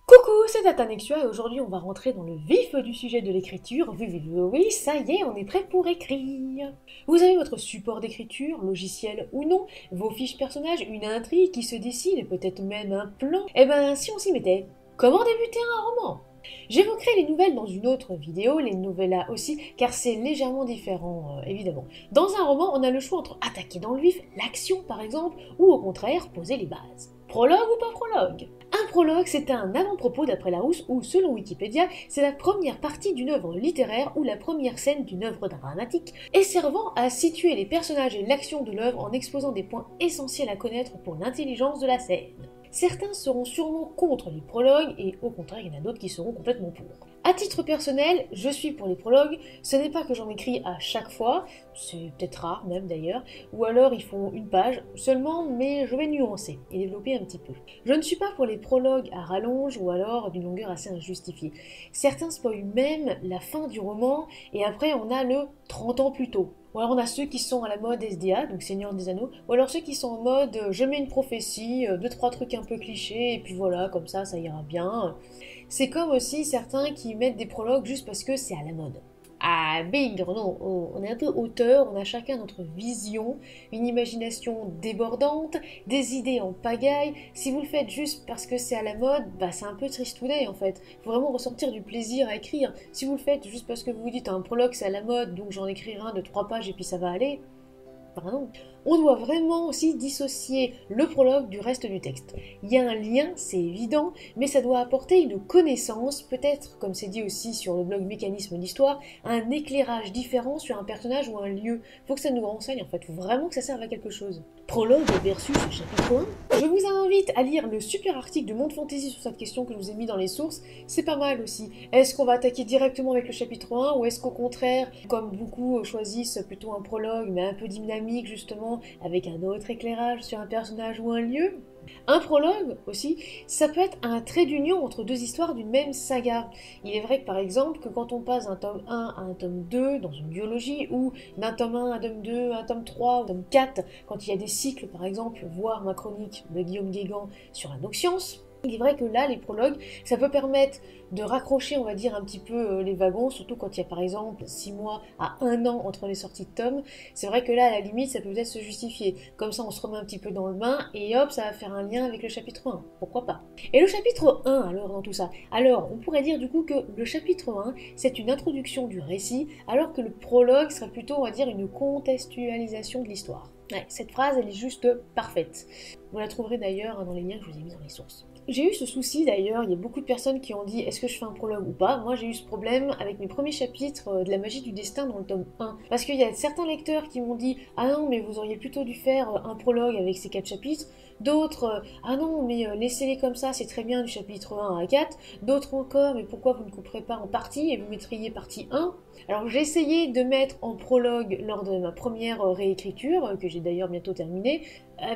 Coucou, c'est Tatanexua et aujourd'hui on va rentrer dans le vif du sujet de l'écriture. Oui, ça y est, on est prêt pour écrire. Vous avez votre support d'écriture, logiciel ou non, vos fiches personnages, une intrigue qui se dessine et peut-être même un plan. Eh ben, si on s'y mettait, comment débuter un roman? J'évoquerai les nouvelles dans une autre vidéo, les novellas aussi, car c'est légèrement différent, évidemment. Dans un roman, on a le choix entre attaquer dans le vif, l'action par exemple, ou au contraire, poser les bases. Prologue ou pas prologue? Un prologue, c'est un avant-propos d'après Larousse, ou selon Wikipédia, c'est la première partie d'une œuvre littéraire ou la première scène d'une œuvre dramatique, et servant à situer les personnages et l'action de l'œuvre en exposant des points essentiels à connaître pour l'intelligence de la scène. Certains seront sûrement contre les prologues et au contraire il y en a d'autres qui seront complètement pour. À titre personnel, je suis pour les prologues, ce n'est pas que j'en écris à chaque fois, c'est peut-être rare même d'ailleurs, ou alors ils font une page seulement, mais je vais nuancer et développer un petit peu. Je ne suis pas pour les prologues à rallonge ou alors d'une longueur assez injustifiée. Certains spoilent même la fin du roman et après on a le 30 ans plus tôt. Ou alors on a ceux qui sont à la mode SDA, donc Seigneur des Anneaux, ou alors ceux qui sont en mode je mets une prophétie, 2-3 trucs un peu clichés, et puis voilà, comme ça ira bien. C'est comme aussi certains qui mettent des prologues juste parce que c'est à la mode. Ah, big, non, on est un peu auteur, on a chacun notre vision, une imagination débordante, des idées en pagaille. Si vous le faites juste parce que c'est à la mode, bah c'est un peu tristounet en fait. Faut vraiment ressentir du plaisir à écrire. Si vous le faites juste parce que vous vous dites un prologue c'est à la mode, donc j'en écrirai un de 3 pages et puis ça va aller, bah non. On doit vraiment aussi dissocier le prologue du reste du texte. Il y a un lien, c'est évident, mais ça doit apporter une connaissance, peut-être, comme c'est dit aussi sur le blog Mécanisme d'Histoire, un éclairage différent sur un personnage ou un lieu. Faut que ça nous renseigne en fait, faut vraiment que ça serve à quelque chose. Prologue versus chapitre 1. Je vous invite à lire le super article de Monde Fantasy sur cette question que je vous ai mis dans les sources, c'est pas mal aussi. Est-ce qu'on va attaquer directement avec le chapitre 1 ou est-ce qu'au contraire, comme beaucoup choisissent plutôt un prologue mais un peu dynamique justement, avec un autre éclairage sur un personnage ou un lieu? Un prologue aussi, ça peut être un trait d'union entre deux histoires d'une même saga. Il est vrai que par exemple que quand on passe d'un tome 1 à un tome 2 dans une duologie ou d'un tome 1 à un tome 2 à un tome 3 ou un tome 4, quand il y a des cycles par exemple, voire ma chronique de Guillaume Guégan sur la Noxiance, il est vrai que là, les prologues, ça peut permettre de raccrocher, on va dire, un petit peu les wagons, surtout quand il y a par exemple 6 mois à 1 an entre les sorties de tomes. C'est vrai que là, à la limite, ça peut peut-être se justifier. Comme ça, on se remet un petit peu dans le bain et hop, ça va faire un lien avec le chapitre 1. Pourquoi pas? Et le chapitre 1, alors, dans tout ça? Alors, on pourrait dire du coup que le chapitre 1, c'est une introduction du récit, alors que le prologue serait plutôt, on va dire, une contextualisation de l'histoire. Ouais, cette phrase, elle est juste parfaite. Vous la trouverez d'ailleurs dans les liens que je vous ai mis dans les sources. J'ai eu ce souci d'ailleurs, il y a beaucoup de personnes qui ont dit est-ce que je fais un prologue ou pas. Moi j'ai eu ce problème avec mes premiers chapitres de la magie du destin dans le tome 1. Parce qu'il y a certains lecteurs qui m'ont dit ah non mais vous auriez plutôt dû faire un prologue avec ces 4 chapitres. D'autres ah non mais laissez-les comme ça, c'est très bien du chapitre 1 à 4. D'autres encore mais pourquoi vous ne couperez pas en partie et vous mettriez partie 1. Alors j'ai essayé de mettre en prologue lors de ma première réécriture, que j'ai d'ailleurs bientôt terminée.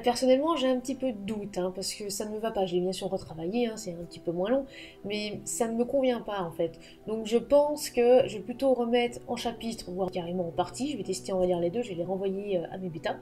Personnellement j'ai un petit peu de doute, parce que ça ne me va pas, j'ai bien sûr retravaillé, c'est un petit peu moins long, mais ça ne me convient pas en fait. Donc je pense que je vais plutôt remettre en chapitre, voire carrément en partie, je vais tester on va dire les deux, je vais les renvoyer à mes bêtas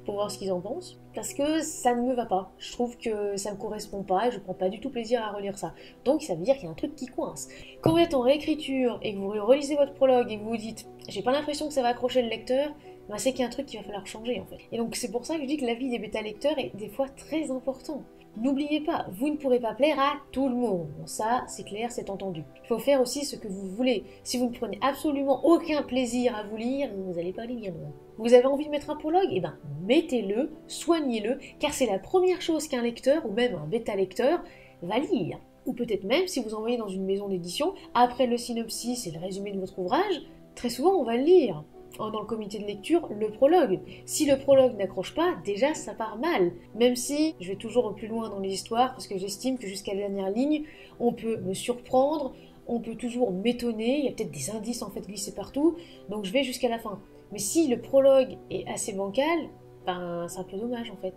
pour voir ce qu'ils en pensent, parce que ça ne me va pas, je trouve que ça ne me correspond pas et je prends pas du tout plaisir à relire ça. Donc ça veut dire qu'il y a un truc qui coince. Quand vous êtes en réécriture et que vous relisez votre prologue et que vous vous dites j'ai pas l'impression que ça va accrocher le lecteur, ben c'est qu'il y a un truc qu'il va falloir changer en fait. Et donc c'est pour ça que je dis que l'avis des bêta-lecteurs est des fois très important. N'oubliez pas, vous ne pourrez pas plaire à tout le monde. Bon, ça, c'est clair, c'est entendu. Il faut faire aussi ce que vous voulez. Si vous ne prenez absolument aucun plaisir à vous lire, vous n'allez pas aller bien loin. Vous avez envie de mettre un prologue? Eh ben, mettez-le, soignez-le, car c'est la première chose qu'un lecteur, ou même un bêta-lecteur, va lire. Ou peut-être même, si vous envoyez dans une maison d'édition, après le synopsis et le résumé de votre ouvrage, très souvent on va le lire. Dans le comité de lecture, le prologue. Si le prologue n'accroche pas, déjà ça part mal. Même si je vais toujours plus loin dans les histoires, parce que j'estime que jusqu'à la dernière ligne, on peut me surprendre, on peut toujours m'étonner, il y a peut-être des indices en fait glissés partout, donc je vais jusqu'à la fin. Mais si le prologue est assez bancal, ben c'est un peu dommage en fait.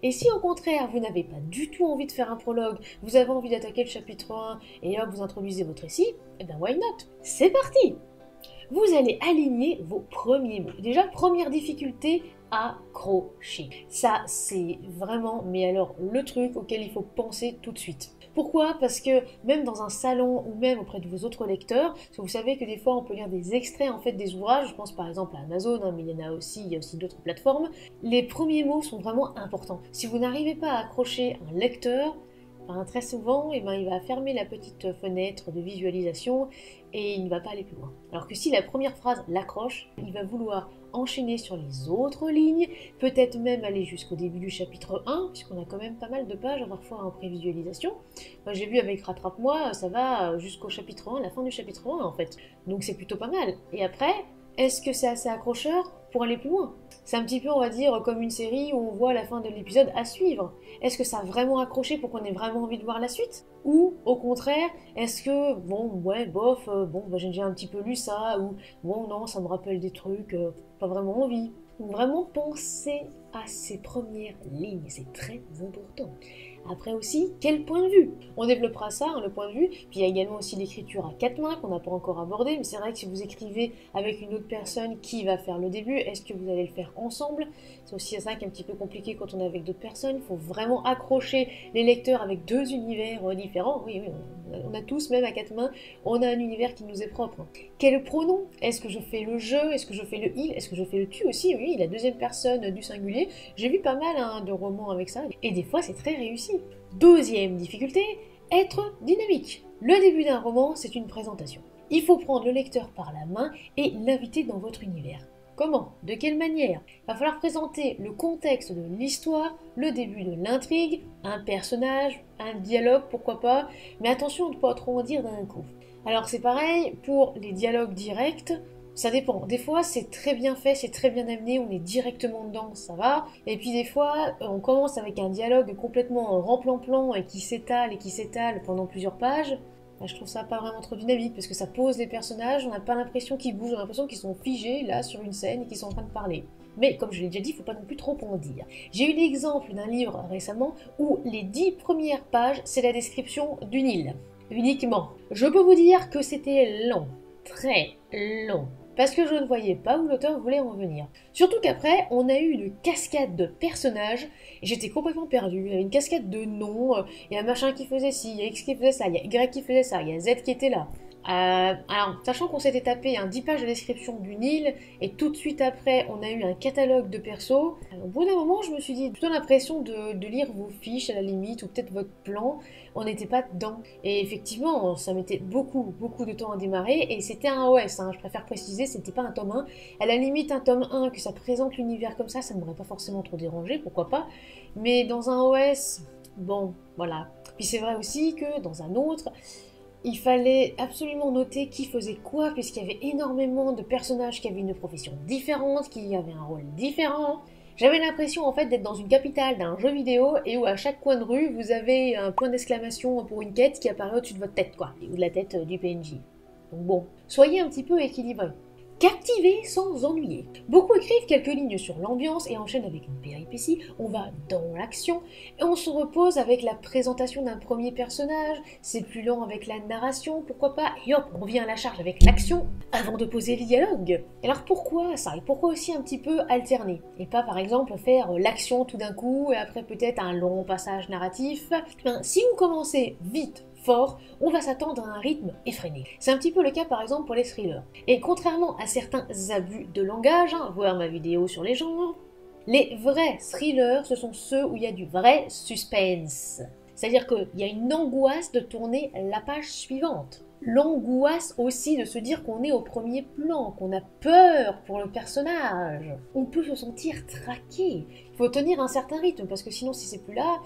Et si au contraire vous n'avez pas du tout envie de faire un prologue, vous avez envie d'attaquer le chapitre 1 et hop vous introduisez votre récit, et ben why not? C'est parti! Vous allez aligner vos premiers mots. Déjà, première difficulté, accrocher. Ça, c'est vraiment, mais alors, le truc auquel il faut penser tout de suite. Pourquoi? Parce que même dans un salon ou même auprès de vos autres lecteurs, parce que vous savez que des fois on peut lire des extraits en fait des ouvrages, je pense par exemple à Amazon, hein, mais il y a aussi d'autres plateformes, les premiers mots sont vraiment importants. Si vous n'arrivez pas à accrocher un lecteur, ben, très souvent, il va fermer la petite fenêtre de visualisation et il ne va pas aller plus loin. Alors que si la première phrase l'accroche, il va vouloir enchaîner sur les autres lignes, peut-être même aller jusqu'au début du chapitre 1, puisqu'on a quand même pas mal de pages parfois en prévisualisation. Moi j'ai vu avec Rattrape-moi, ça va jusqu'au chapitre 1, la fin du chapitre 1 en fait. Donc c'est plutôt pas mal. Et après, est-ce que c'est assez accrocheur pour aller plus loin? C'est un petit peu, on va dire, comme une série où on voit la fin de l'épisode à suivre. Est-ce que ça a vraiment accroché pour qu'on ait vraiment envie de voir la suite? Ou, au contraire, est-ce que, bon, ouais, bof, j'ai déjà un petit peu lu ça, ou, bon, non, ça me rappelle des trucs, pas vraiment envie. Donc vraiment, pensez à ces premières lignes, c'est très important. Après aussi, quel point de vue? On développera ça, hein, le point de vue, puis il y a également aussi l'écriture à quatre mains qu'on n'a pas encore abordé, mais c'est vrai que si vous écrivez avec une autre personne, qui va faire le début? Est-ce que vous allez le faire ensemble? C'est aussi ça qui est un petit peu compliqué quand on est avec d'autres personnes, il faut vraiment accrocher les lecteurs avec deux univers différents. Oui, on a tous, même à quatre mains, on a un univers qui nous est propre. Quel pronom? Est-ce que je fais le je? Est-ce que je fais le il? Est-ce que je fais le tu aussi? Oui, la deuxième personne du singulier. J'ai vu pas mal de romans avec ça, et des fois c'est très réussi. Deuxième difficulté, être dynamique. Le début d'un roman, c'est une présentation. Il faut prendre le lecteur par la main et l'inviter dans votre univers. Comment? De quelle manière? Il va falloir présenter le contexte de l'histoire, le début de l'intrigue, un personnage, un dialogue, pourquoi pas, mais attention de ne pas trop en dire d'un coup. Alors c'est pareil pour les dialogues directs, ça dépend. Des fois, c'est très bien fait, c'est très bien amené, on est directement dedans, ça va. Et puis des fois, on commence avec un dialogue complètement remplan-plan et qui s'étale pendant plusieurs pages. Je trouve ça pas vraiment trop dynamique parce que ça pose les personnages, on n'a pas l'impression qu'ils bougent, on a l'impression qu'ils sont figés là sur une scène et qu'ils sont en train de parler. Mais comme je l'ai déjà dit, il ne faut pas non plus trop en dire. J'ai eu l'exemple d'un livre récemment où les 10 premières pages, c'est la description d'une île. Uniquement. Je peux vous dire que c'était long. Très long. Parce que je ne voyais pas où l'auteur voulait en venir. Surtout qu'après, on a eu une cascade de personnages, et j'étais complètement perdue. Il y avait une cascade de noms, il y a un machin qui faisait ci, il y a X qui faisait ça, il y a Y qui faisait ça, il y a Z qui était là. Alors, sachant qu'on s'était tapé 10 pages de description d'une île, et tout de suite après, on a eu un catalogue de persos, au bout d'un moment, je me suis dit, plutôt l'impression de lire vos fiches à la limite, ou peut-être votre plan, on n'était pas dedans. Et effectivement, ça mettait beaucoup de temps à démarrer, et c'était un OS, hein, je préfère préciser, c'était pas un tome 1. À la limite, un tome 1, que ça présente l'univers comme ça ne m'aurait pas forcément trop dérangé, pourquoi pas. Mais dans un OS, bon, voilà. Puis c'est vrai aussi que dans un autre, il fallait absolument noter qui faisait quoi, puisqu'il y avait énormément de personnages qui avaient une profession différente, qui avaient un rôle différent. J'avais l'impression en fait d'être dans une capitale d'un jeu vidéo et où à chaque coin de rue vous avez un point d'exclamation pour une quête qui apparaît au-dessus de votre tête, quoi, ou de la tête du PNJ. Donc bon, soyez un petit peu équilibrés. Captiver sans ennuyer. Beaucoup écrivent quelques lignes sur l'ambiance et enchaînent avec une péripétie, on va dans l'action, et on se repose avec la présentation d'un premier personnage, c'est plus lent avec la narration, pourquoi pas, et hop, on revient à la charge avec l'action, avant de poser le dialogue. Alors pourquoi ça? Et pourquoi aussi un petit peu alterner? Et pas par exemple faire l'action tout d'un coup, et après peut-être un long passage narratif. Si vous commencez vite, fort, on va s'attendre à un rythme effréné. C'est un petit peu le cas par exemple pour les thrillers. Et contrairement à certains abus de langage, voir ma vidéo sur les genres, les vrais thrillers, ce sont ceux où il y a du vrai suspense. C'est-à-dire qu'il y a une angoisse de tourner la page suivante. L'angoisse aussi de se dire qu'on est au premier plan, qu'on a peur pour le personnage. On peut se sentir traqué. Il faut tenir un certain rythme, parce que sinon si c'est plus là,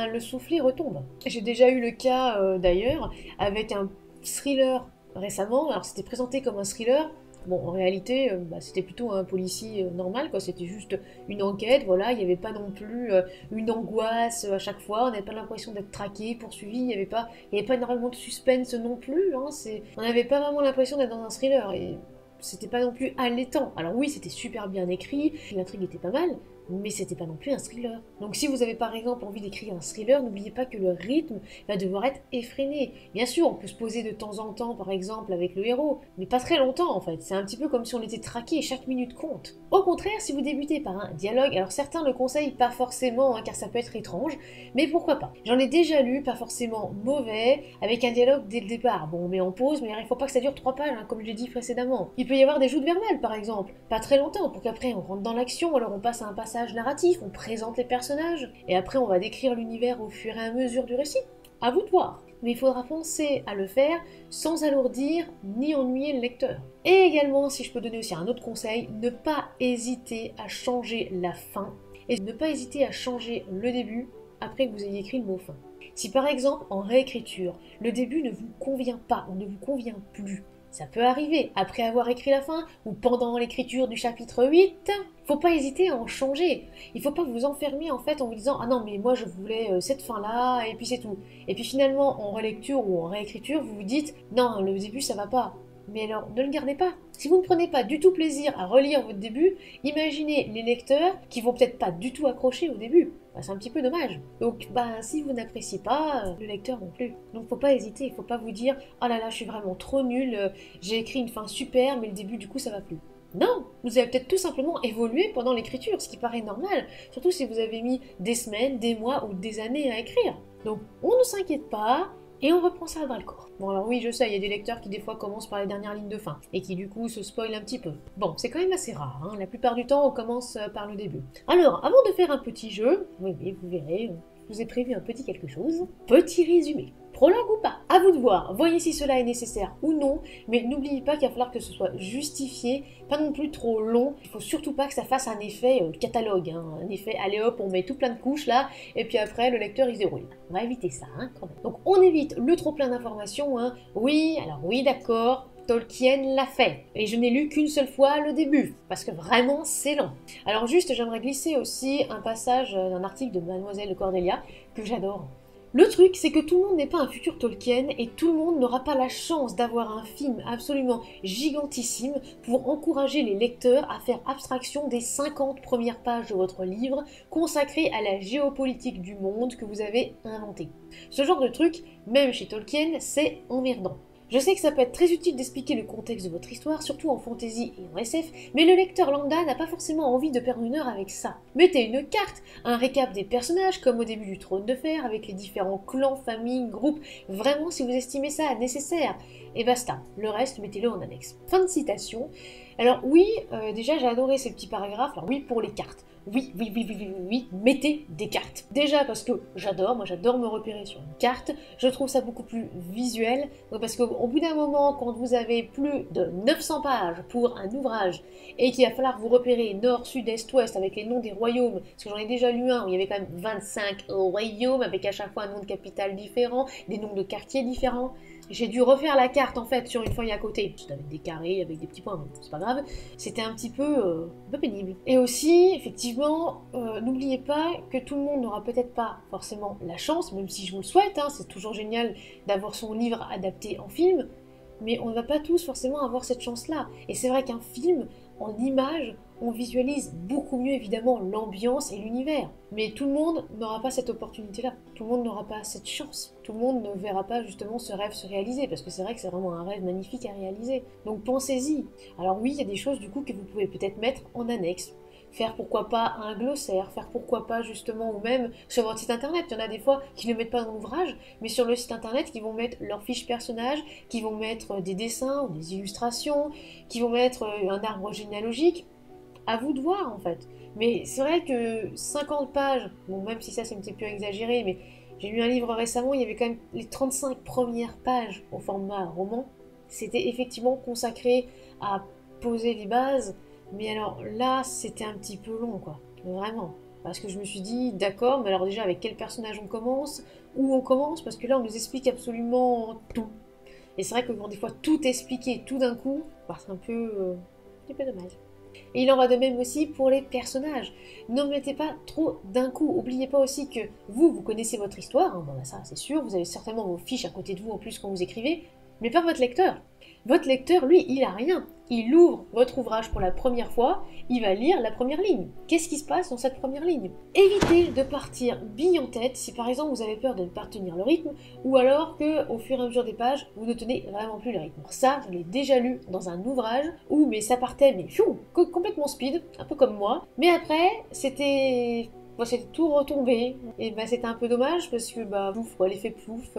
le soufflet retombe. J'ai déjà eu le cas d'ailleurs avec un thriller récemment, alors c'était présenté comme un thriller. Bon, en réalité, c'était plutôt un policier normal, quoi. C'était juste une enquête, voilà. Il n'y avait pas non plus une angoisse à chaque fois. On n'avait pas l'impression d'être traqué, poursuivi. Il n'y avait pas énormément de suspense non plus. On n'avait pas vraiment l'impression d'être dans un thriller. Et c'était pas non plus allaitant. Alors oui, c'était super bien écrit, l'intrigue était pas mal, mais c'était pas non plus un thriller. Donc si vous avez par exemple envie d'écrire un thriller, n'oubliez pas que le rythme va devoir être effréné. Bien sûr, on peut se poser de temps en temps, par exemple, avec le héros, mais pas très longtemps en fait. C'est un petit peu comme si on était traqué et chaque minute compte. Au contraire, si vous débutez par un dialogue, alors certains le conseillent pas forcément, car ça peut être étrange, mais pourquoi pas. J'en ai déjà lu, pas forcément mauvais, avec un dialogue dès le départ. Bon, on met en pause, mais il faut pas que ça dure 3 pages, comme je l'ai dit précédemment. Il peut y avoir des joutes verbales, par exemple, pas très longtemps, pour qu'après on rentre dans l'action, alors on passe à un passage narratif, on présente les personnages, et après on va décrire l'univers au fur et à mesure du récit. À vous de voir. Mais il faudra penser à le faire sans alourdir ni ennuyer le lecteur. Et également, si je peux donner aussi un autre conseil, ne pas hésiter à changer la fin, et ne pas hésiter à changer le début après que vous ayez écrit le mot fin. Si par exemple, en réécriture, le début ne vous convient pas ou ne vous convient plus, ça peut arriver après avoir écrit la fin ou pendant l'écriture du chapitre 8, faut pas hésiter à en changer. Il faut pas vous enfermer en fait en vous disant « Ah non mais moi je voulais cette fin-là et puis c'est tout ». Et puis finalement en relecture ou en réécriture vous vous dites « Non, le début ça va pas ». Mais alors, ne le gardez pas. Si vous ne prenez pas du tout plaisir à relire votre début, imaginez les lecteurs qui vont peut-être pas du tout accrocher au début. C'est un petit peu dommage. Donc, si vous n'appréciez pas, le lecteur non plus. Donc, faut pas hésiter. Il faut pas vous dire « Oh là là, je suis vraiment trop nul. J'ai écrit une fin super, mais le début, du coup, ça va plus. » Non, vous avez peut-être tout simplement évolué pendant l'écriture, ce qui paraît normal, surtout si vous avez mis des semaines, des mois ou des années à écrire. Donc, on ne s'inquiète pas. Et on reprend ça à bras le corps. Bon alors oui, je sais, il y a des lecteurs qui des fois commencent par les dernières lignes de fin, et qui du coup se spoilent un petit peu. Bon, c'est quand même assez rare, hein. La plupart du temps on commence par le début. Alors, avant de faire un petit jeu, oui, vous verrez, je vous ai prévu un petit quelque chose. Petit résumé. Prologue ou pas, à vous de voir, voyez si cela est nécessaire ou non, mais n'oubliez pas qu'il va falloir que ce soit justifié, pas non plus trop long, il faut surtout pas que ça fasse un effet catalogue, hein, un effet allez hop, on met tout plein de couches là, et puis après le lecteur il se déroule. On va éviter ça, hein, quand même. Donc on évite le trop plein d'informations, hein. Oui, alors oui d'accord, Tolkien l'a fait, et je n'ai lu qu'une seule fois le début, parce que vraiment c'est long. Alors juste, j'aimerais glisser aussi un passage d'un article de Mademoiselle de Cordelia, que j'adore. Le truc, c'est que tout le monde n'est pas un futur Tolkien et tout le monde n'aura pas la chance d'avoir un film absolument gigantissime pour encourager les lecteurs à faire abstraction des 50 premières pages de votre livre consacré à la géopolitique du monde que vous avez inventé. Ce genre de truc, même chez Tolkien, c'est emmerdant. Je sais que ça peut être très utile d'expliquer le contexte de votre histoire, surtout en fantasy et en SF, mais le lecteur lambda n'a pas forcément envie de perdre une heure avec ça. Mettez une carte, un récap des personnages, comme au début du Trône de Fer, avec les différents clans, familles, groupes, vraiment si vous estimez ça nécessaire. Et basta, le reste mettez-le en annexe. Fin de citation. Alors oui, déjà j'ai adoré ces petits paragraphes, alors oui pour les cartes. Oui, mettez des cartes. Déjà parce que moi j'adore me repérer sur une carte, je trouve ça beaucoup plus visuel, parce qu'au bout d'un moment, quand vous avez plus de 900 pages pour un ouvrage, et qu'il va falloir vous repérer nord, sud, est, ouest, avec les noms des royaumes, parce que j'en ai déjà lu un où il y avait quand même 25 royaumes, avec à chaque fois un nom de capitale différent, des noms de quartiers différents, j'ai dû refaire la carte en fait sur une feuille à côté, juste avec des carrés, avec des petits points, c'est pas grave, c'était un petit peu pénible. Et aussi, effectivement, n'oubliez pas que tout le monde n'aura peut-être pas forcément la chance, même si je vous le souhaite, hein, c'est toujours génial d'avoir son livre adapté en film, mais on ne va pas tous forcément avoir cette chance-là. Et c'est vrai qu'un film, en images, on visualise beaucoup mieux évidemment l'ambiance et l'univers. Mais tout le monde n'aura pas cette opportunité-là. Tout le monde n'aura pas cette chance. Tout le monde ne verra pas justement ce rêve se réaliser, parce que c'est vrai que c'est vraiment un rêve magnifique à réaliser. Donc pensez-y. Alors oui, il y a des choses du coup que vous pouvez peut-être mettre en annexe. Faire pourquoi pas un glossaire, faire pourquoi pas justement, ou même sur votre site internet. Il y en a des fois qui ne mettent pas dans l'ouvrage, mais sur le site internet qui vont mettre leurs fiches personnages, qui vont mettre des dessins ou des illustrations, qui vont mettre un arbre généalogique. À vous de voir en fait. Mais c'est vrai que 50 pages, bon même si ça c'est un petit peu exagéré, mais j'ai lu un livre récemment, il y avait quand même les 35 premières pages au format roman. C'était effectivement consacré à poser les bases, mais alors là c'était un petit peu long quoi, vraiment. Parce que je me suis dit, d'accord, mais alors déjà avec quel personnage on commence, où on commence, parce que là on nous explique absolument tout. Et c'est vrai que quand des fois tout expliqué tout d'un coup, c'est un peu dommage. Et il en va de même aussi pour les personnages. Ne mettez pas trop d'un coup. N'oubliez pas aussi que vous connaissez votre histoire, hein, bon, ça c'est sûr, vous avez certainement vos fiches à côté de vous en plus quand vous écrivez, mais pas votre lecteur. Votre lecteur, lui, il a rien. il ouvre votre ouvrage pour la première fois, il va lire la première ligne. Qu'est-ce qui se passe dans cette première ligne? Évitez de partir bille en tête si par exemple vous avez peur de ne pas tenir le rythme, ou alors qu'au fur et à mesure des pages, vous ne tenez vraiment plus le rythme. Ça, je l'ai déjà lu dans un ouvrage où mais ça partait mais complètement speed, un peu comme moi. Mais après, c'était tout retombé, et c'était un peu dommage parce que plouf, l'effet plouf,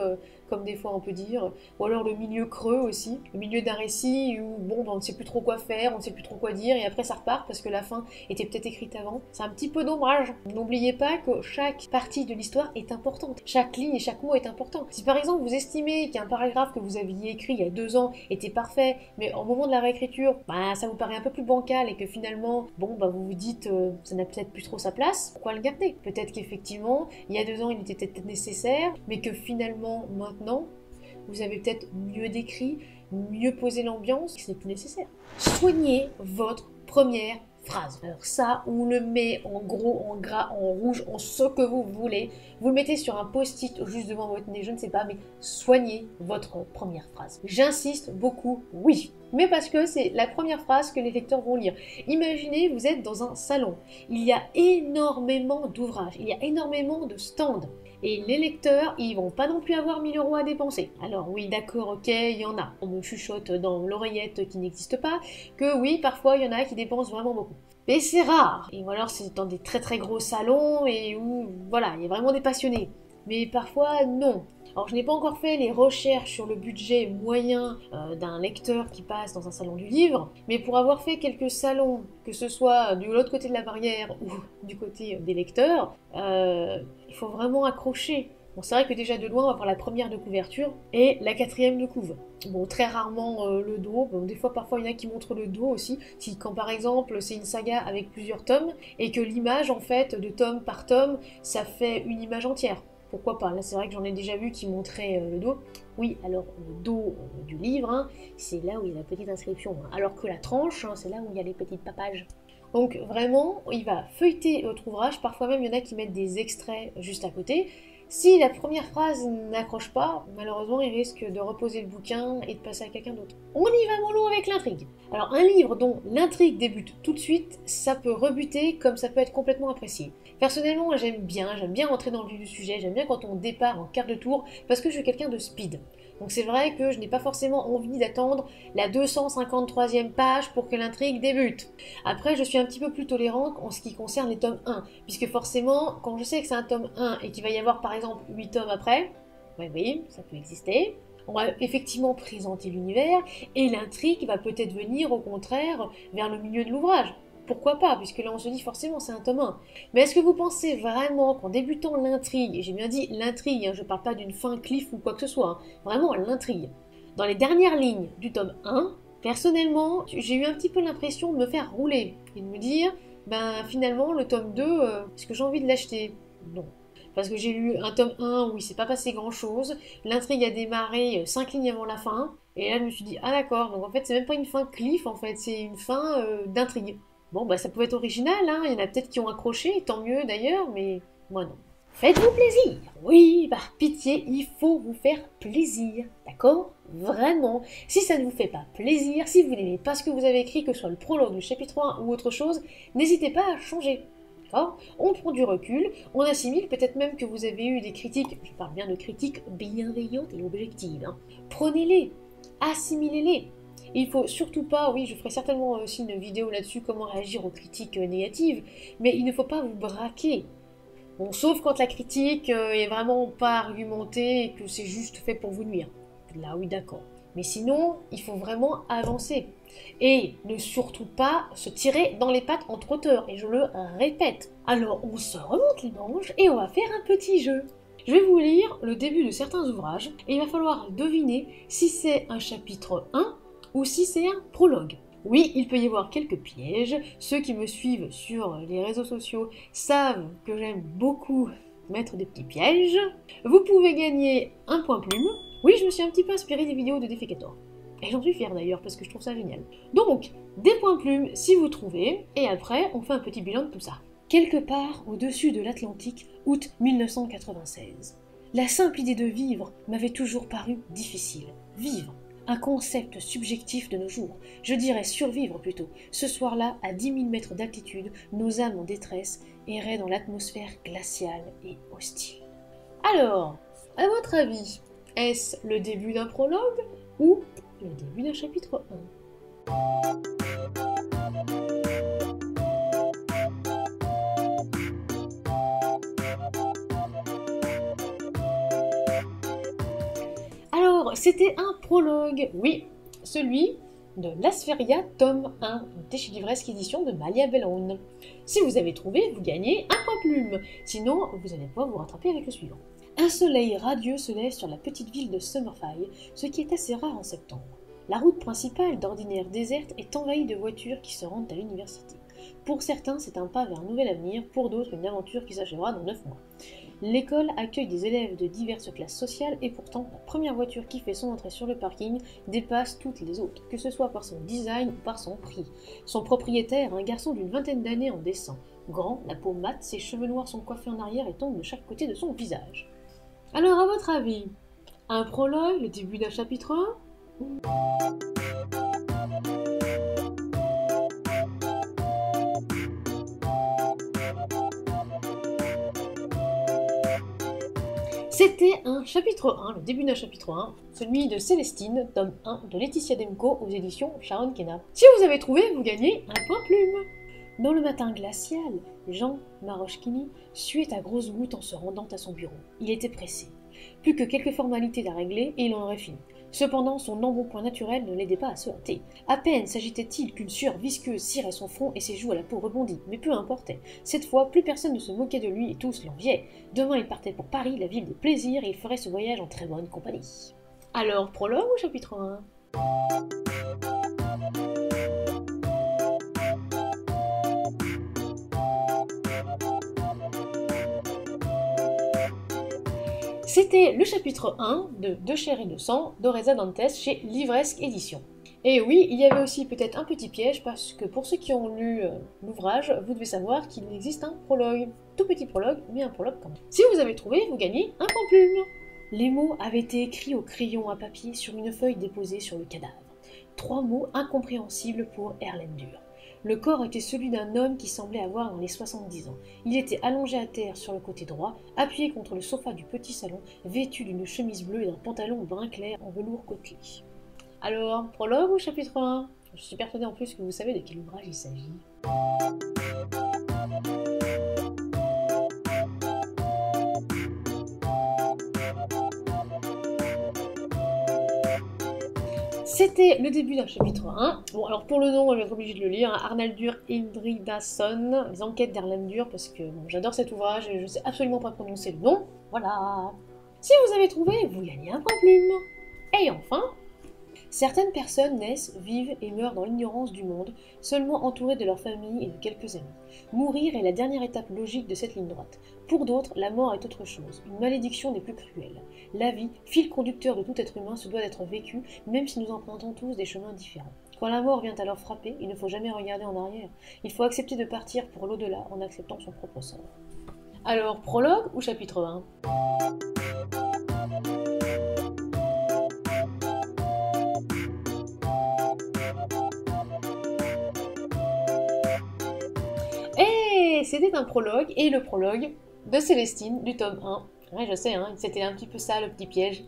comme des fois on peut dire, ou alors le milieu creux aussi, le milieu d'un récit où on ne sait plus trop quoi faire, on ne sait plus trop quoi dire, et après ça repart parce que la fin était peut-être écrite avant. C'est un petit peu dommage. N'oubliez pas que chaque partie de l'histoire est importante, chaque ligne et chaque mot est important. Si par exemple vous estimez qu'un paragraphe que vous aviez écrit il y a 2 ans était parfait, mais au moment de la réécriture, ça vous paraît un peu plus bancal et que finalement, vous vous dites ça n'a peut-être plus trop sa place, pourquoi le garder? Peut-être qu'effectivement, il y a 2 ans, il était peut-être nécessaire, mais que finalement, maintenant, vous avez peut-être mieux décrit, mieux posé l'ambiance, ce n'est plus nécessaire. Soignez votre première phrase. Alors ça, on le met en gros, en gras, en rouge, en ce que vous voulez. Vous le mettez sur un post-it juste devant votre nez, je ne sais pas, mais soignez votre première phrase. J'insiste beaucoup, oui. Mais parce que c'est la première phrase que les lecteurs vont lire. Imaginez, vous êtes dans un salon. Il y a énormément d'ouvrages, il y a énormément de stands. Et les lecteurs, ils vont pas non plus avoir 1000 € à dépenser. Alors oui, d'accord, ok, il y en a. On me chuchote dans l'oreillette qui n'existe pas, que oui, parfois il y en a qui dépensent vraiment beaucoup. Mais c'est rare. Et alors c'est dans des très très gros salons et où, voilà, il y a vraiment des passionnés. Mais parfois, non. Alors je n'ai pas encore fait les recherches sur le budget moyen d'un lecteur qui passe dans un salon du livre, mais pour avoir fait quelques salons, que ce soit de l'autre côté de la barrière ou du côté des lecteurs, il faut vraiment accrocher. Bon, c'est vrai que déjà de loin, on va voir la première de couverture et la 4e de couve. Bon, très rarement le dos. Bon, des fois, parfois, il y en a qui montrent le dos aussi. Quand par exemple, c'est une saga avec plusieurs tomes et que l'image, en fait, de tome par tome, ça fait une image entière. Pourquoi pas? Là, c'est vrai que j'en ai déjà vu qui montraient le dos. Oui, alors le dos du livre, c'est là où il y a la petite inscription. Alors que la tranche, c'est là où il y a les petites papages. Donc vraiment, il va feuilleter votre ouvrage. Parfois même, il y en a qui mettent des extraits juste à côté. Si la première phrase n'accroche pas, malheureusement, il risque de reposer le bouquin et de passer à quelqu'un d'autre. On y va mollo avec l'intrigue. Alors, un livre dont l'intrigue débute tout de suite, ça peut rebuter comme ça peut être complètement apprécié. Personnellement, j'aime bien rentrer dans le vif du sujet, j'aime bien quand on départ en quart de tour, parce que je suis quelqu'un de speed. Donc c'est vrai que je n'ai pas forcément envie d'attendre la 253e page pour que l'intrigue débute. Après, je suis un petit peu plus tolérante en ce qui concerne les tomes 1, puisque forcément, quand je sais que c'est un tome 1 et qu'il va y avoir par exemple 8 tomes après, oui, ça peut exister, on va effectivement présenter l'univers, et l'intrigue va peut-être venir au contraire vers le milieu de l'ouvrage. Pourquoi pas, puisque là on se dit forcément c'est un tome 1. Mais est-ce que vous pensez vraiment qu'en débutant l'intrigue, et j'ai bien dit l'intrigue, je parle pas d'une fin cliff ou quoi que ce soit, vraiment l'intrigue, dans les dernières lignes du tome 1, personnellement, j'ai eu un petit peu l'impression de me faire rouler, et de me dire, finalement le tome 2, est-ce que j'ai envie de l'acheter? Non. Parce que j'ai lu un tome 1 où il s'est pas passé grand chose, l'intrigue a démarré 5 lignes avant la fin, et là je me suis dit, ah d'accord, donc en fait c'est même pas une fin cliff, en fait c'est une fin d'intrigue. Bon, ça pouvait être original, il y en a peut-être qui ont accroché, tant mieux d'ailleurs, mais moi non. Faites-vous plaisir! Oui, par pitié, il faut vous faire plaisir, d'accord? Vraiment. Si ça ne vous fait pas plaisir, si vous n'aimez pas ce que vous avez écrit, que ce soit le prologue, le chapitre 1 ou autre chose, n'hésitez pas à changer. D'accord? On prend du recul, on assimile, peut-être même que vous avez eu des critiques, je parle bien de critiques bienveillantes et objectives. Prenez-les, assimilez-les. Il faut surtout pas, oui, je ferai certainement aussi une vidéo là-dessus, comment réagir aux critiques négatives, mais il ne faut pas vous braquer. Bon, sauf quand la critique est vraiment pas argumentée et que c'est juste fait pour vous nuire. Là, oui, d'accord. Mais sinon, il faut vraiment avancer. Et ne surtout pas se tirer dans les pattes entre auteurs, et je le répète. Alors, on se remonte les manches et on va faire un petit jeu. Je vais vous lire le début de certains ouvrages, et il va falloir deviner si c'est un chapitre 1 ou si c'est un prologue. Oui, il peut y avoir quelques pièges. Ceux qui me suivent sur les réseaux sociaux savent que j'aime beaucoup mettre des petits pièges. Vous pouvez gagner un point plume. Oui, je me suis un petit peu inspirée des vidéos de Defecator. Et j'en suis fière d'ailleurs parce que je trouve ça génial. Donc, des points plumes si vous trouvez, et après on fait un petit bilan de tout ça. Quelque part au-dessus de l'Atlantique, août 1996. La simple idée de vivre m'avait toujours paru difficile. Vivre. Un concept subjectif de nos jours, je dirais survivre plutôt. Ce soir-là, à 10 000 mètres d'altitude, nos âmes en détresse erraient dans l'atmosphère glaciale et hostile. Alors, à votre avis, est-ce le début d'un prologue ou le début d'un chapitre 1? Alors, c'était un prologue, oui, celui de Lasferia, tome 1, des chez Livresque édition de Malia Bellone. Si vous avez trouvé, vous gagnez un point plume, sinon vous allez pouvoir vous rattraper avec le suivant. Un soleil radieux se lève sur la petite ville de Summerfire, ce qui est assez rare en septembre. La route principale, d'ordinaire déserte, est envahie de voitures qui se rendent à l'université. Pour certains, c'est un pas vers un nouvel avenir, pour d'autres, une aventure qui s'achèvera dans 9 mois. L'école accueille des élèves de diverses classes sociales et pourtant, la première voiture qui fait son entrée sur le parking dépasse toutes les autres, que ce soit par son design ou par son prix. Son propriétaire, un garçon d'une vingtaine d'années, en descend. Grand, la peau mate, ses cheveux noirs sont coiffés en arrière et tombent de chaque côté de son visage. Alors, à votre avis, un prologue, le début d'un chapitre 1 ? C'était un chapitre 1, le début d'un chapitre 1, celui de Célestine, tome 1 de Laetitia Demko aux éditions Sharon Kenna. Si vous avez trouvé, vous gagnez un point plume. Dans le matin glacial, Jean Marochkini suait à grosses gouttes en se rendant à son bureau. Il était pressé. Plus que quelques formalités à régler et il en aurait fini. Cependant, son embonpoint naturel ne l'aidait pas à se hâter. À peine s'agitait-il qu'une sueur visqueuse cirait son front et ses joues à la peau rebondie, mais peu importait. Cette fois, plus personne ne se moquait de lui et tous l'enviaient. Demain, il partait pour Paris, la ville des plaisirs, et il ferait ce voyage en très bonne compagnie. Alors, prologue ou chapitre 1 ? C'était le chapitre 1 de De chair et de sang d'Oreza Dantes chez Livresque Édition. Et oui, il y avait aussi peut-être un petit piège parce que pour ceux qui ont lu l'ouvrage, vous devez savoir qu'il existe un prologue. Tout petit prologue, mais un prologue quand même. Si vous avez trouvé, vous gagnez un point plume. Les mots avaient été écrits au crayon à papier sur une feuille déposée sur le cadavre. 3 mots incompréhensibles pour Erlendur. Le corps était celui d'un homme qui semblait avoir dans les 70 ans. Il était allongé à terre sur le côté droit, appuyé contre le sofa du petit salon, vêtu d'une chemise bleue et d'un pantalon brun clair en velours côtelé. Alors, prologue ou chapitre 1 ? Je suis persuadée en plus que vous savez de quel ouvrage il s'agit. C'était le début d'un chapitre 1. Bon, alors pour le nom, je vais être obligée de le lire. Arnaldur Indridason, les enquêtes d'Erlendur, parce que bon, j'adore cet ouvrage et je sais absolument pas prononcer le nom. Voilà. Si vous avez trouvé, vous gagnez un point plume. Et enfin, certaines personnes naissent, vivent et meurent dans l'ignorance du monde, seulement entourées de leur famille et de quelques amis. Mourir est la dernière étape logique de cette ligne droite. Pour d'autres, la mort est autre chose, une malédiction des plus cruelles. La vie, fil conducteur de tout être humain, se doit d'être vécue, même si nous empruntons tous des chemins différents. Quand la mort vient alors frapper, il ne faut jamais regarder en arrière. Il faut accepter de partir pour l'au-delà en acceptant son propre sort. Alors, prologue ou chapitre 1 ? Et c'était un prologue, et le prologue de Célestine, du tome 1. Ouais, je sais, hein, c'était un petit peu ça, le petit piège.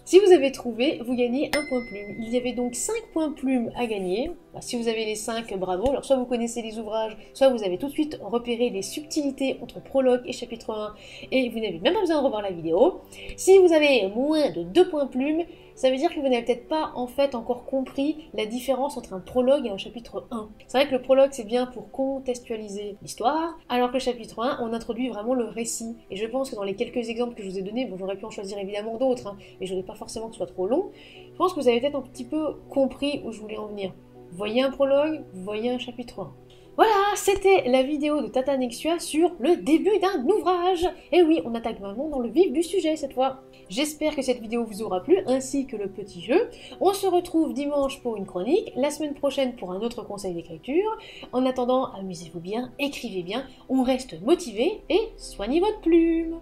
Si vous avez trouvé, vous gagnez un point plume. Il y avait donc 5 points plumes à gagner. Si vous avez les 5, bravo. Alors soit vous connaissez les ouvrages, soit vous avez tout de suite repéré les subtilités entre prologue et chapitre 1, et vous n'avez même pas besoin de revoir la vidéo. Si vous avez moins de 2 points plumes, ça veut dire que vous n'avez peut-être pas en fait encore compris la différence entre un prologue et un chapitre 1. C'est vrai que le prologue c'est bien pour contextualiser l'histoire, alors que le chapitre 1 on introduit vraiment le récit. Et je pense que dans les quelques exemples que je vous ai donnés, bon j'aurais pu en choisir évidemment d'autres, hein, mais je voulais pas forcément que ce soit trop long, je pense que vous avez peut-être un petit peu compris où je voulais en venir. Vous voyez un prologue, vous voyez un chapitre 1. Voilà, c'était la vidéo de Tata Nexua sur le début d'un ouvrage. Et oui, on attaque vraiment dans le vif du sujet cette fois. J'espère que cette vidéo vous aura plu, ainsi que le petit jeu. On se retrouve dimanche pour une chronique, la semaine prochaine pour un autre conseil d'écriture. En attendant, amusez-vous bien, écrivez bien, on reste motivé et soignez votre plume.